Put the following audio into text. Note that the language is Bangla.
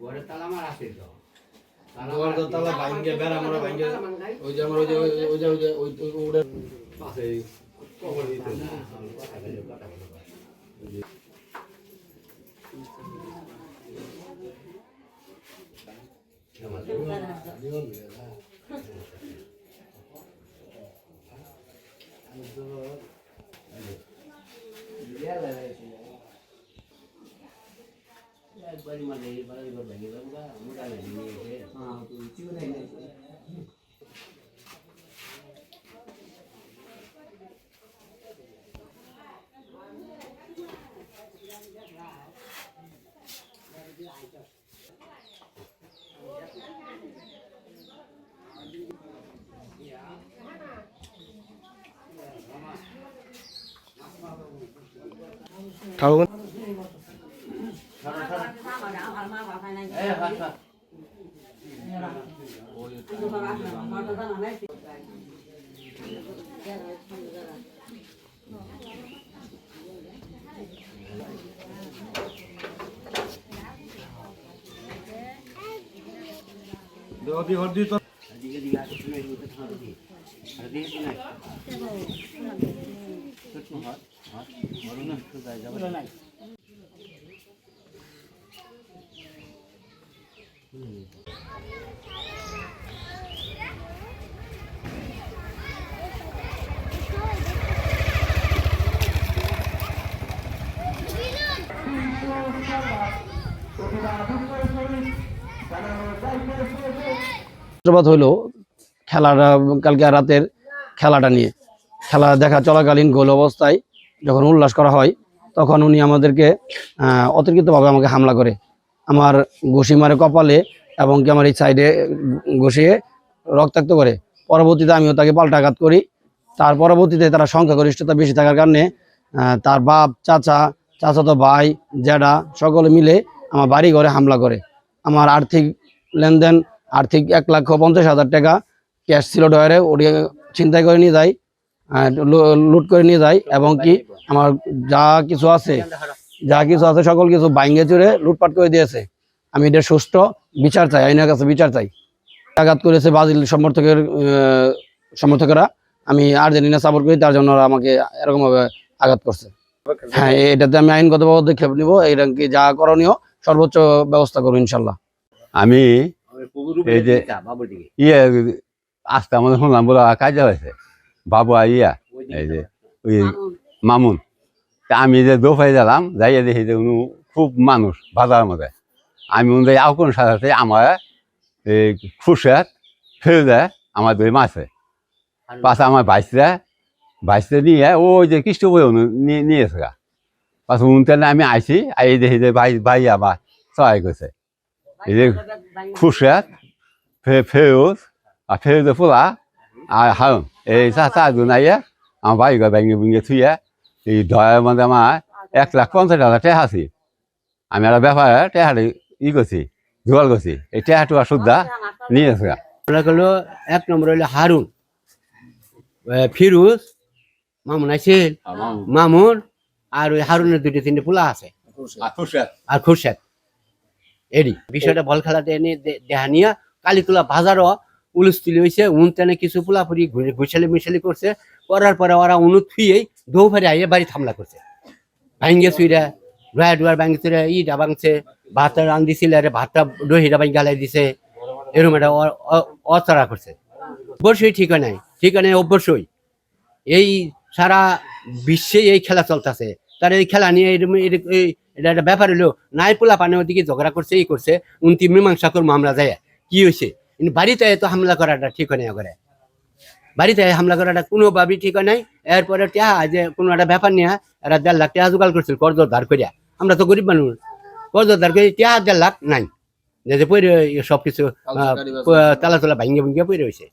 ঘরে তালা মার আছে তো তালা ভাঙ্গে বেড়া মারা ভাঙ্গে ওই যে আমার ওই ওটা পাশে কবর দিতে না bari male bari bari bangga muda lagi ni tu cium ni tahu Hodi to. হইলো খেলাটা কালকে রাতের খেলাটা নিয়ে খেলা দেখা চলাকালীন গোল অবস্থায় যখন উল্লাস করা হয় তখন উনি আমাদেরকে অতর্কিতভাবে আমাকে হামলা করে আমার ঘুষি মারে কপালে এবং কি আমার এই সাইডে ঘষিয়ে রক্তাক্ত করে। পরবর্তীতে আমিও তাকে পাল্টা আঘাত করি। তার পরবর্তীতে তারা সংখ্যাগরিষ্ঠতা বেশি থাকার কারণে তার বাপ চাচাতো ভাই জ্যাঠা সকলে মিলে আমার বাড়ি ঘরে হামলা করে। আমার আর্থিক লেনদেন আর্থিক 1,50,000 টাকা ক্যাশ ছিল ডয়ারে ওটি ছিনতাই করে নিয়ে যায়, লুট করে নিয়ে যায় এবং কি আমার যা কিছু আছে সকল কিছু ভাঙে চুরে লুটপাট করে দিয়েছে। আমি এটা সুষ্ঠু বিচার চাই, আইনের কাছে বিচার চাই। আঘাত করেছে ব্রাজিল সমর্থকেরা, আমি আর্জেন্টিনা সাপোর্ট করি তার জন্য আমাকে এরকমভাবে আঘাত করছে। হ্যাঁ, এটাতে আমি আইনগত পদক্ষেপ নিব, এটা কি যা করণীয় সর্বোচ্চ ব্যবস্থা করবো ইনশাল্লাহ। আমি এই যে আজকে আমাদের শুনলাম বলে কাজে হয়েছে বাবু ইয়া এই যে ওই মামুন, তা আমি যে দোফাই গেলাম যাইয়া দেখি যে খুব মানুষ বাজারের মধ্যে। আমি অনুযায়ী আউকন সাথে আমার এই খুশাত ফেলে দেয় আমার দুই মাছে পাশে আমার বাইশটা নিয়ে ওই যে কৃষ্ণ বই নিয়েছে গা পাশে উনতেন আমি আইসি আই দেখি যে ভাই আমার সহায় করছে। এই যে খুশাত ফেরোজ আর ফেরোজে ফুলা আর হারুন এই চারজন আইয়া আমার বাড়ি ঘর ভেঙে ভেঙে থুইয়া এই ধরার মধ্যে আমার 1,50,000 টাকা আছে। আমি একটা ব্যাপারে টেহাটি করছি জোগাড় করছি, এই টেহাটু আর সুদ্ধা নিয়েছে। হলো 1 নম্বর হইলো হারুন, ফিরোজ, মামুন আইসিল, মামুন আর ওই হারুনের 2-3 পোলা আছে আর খুরশেদ। এডি বিষয়টা বল খেলাতে এনে দেখা নিয়ে কালীতলা বাজারও উলুস্তুলি হয়েছে। উনতেনে কিছু পোলাপুরি ঘুষালি মিশালি করছে, করার পরে ওরা উনুত থুয়েই দৌড়ে আইয়ে বাড়ি হামলা করছে। ভাঙ্গে চুইরা ডোয়া ডোয়ার ভাঙ্গে চুইরা ইটা ভাঙছে, ভাতটা রান দিছিল ভাতটা দহিটা ভাঙি গালাই দিছে, এরকম একটা অচড়া করছে। অবশ্যই ঠিকানায় অবশ্যই এই সারা বিশ্বে এই খেলা চলতেছে। তার এই খেলা নিয়ে এটা একটা ব্যাপার হলো নাই পোলা পানের দিকে ঝগড়া করছে, এই করছে, মীমাংসা করবো আমরা যাই কি হয়েছে। বাড়িতে এত হামলা করাটা ঠিক নেই করে বাড়িতে হামলা করাটা কোনোভাবেই ঠিক হয় নাই। এরপরে টিয়া যে কোনো একটা ব্যাপার নিয়ে এরা 1.5 লাখ টাকা জোগাড় করছিল কর্জ ধার করিয়া। আমরা তো গরিব মানুষ, কর্জ ধার করে টিয়া 1.5 লাখ নাই, যে পড়ে সবকিছু তালা তোলা ভাঙ্গে ভুঙ্গে পড়ে রয়েছে।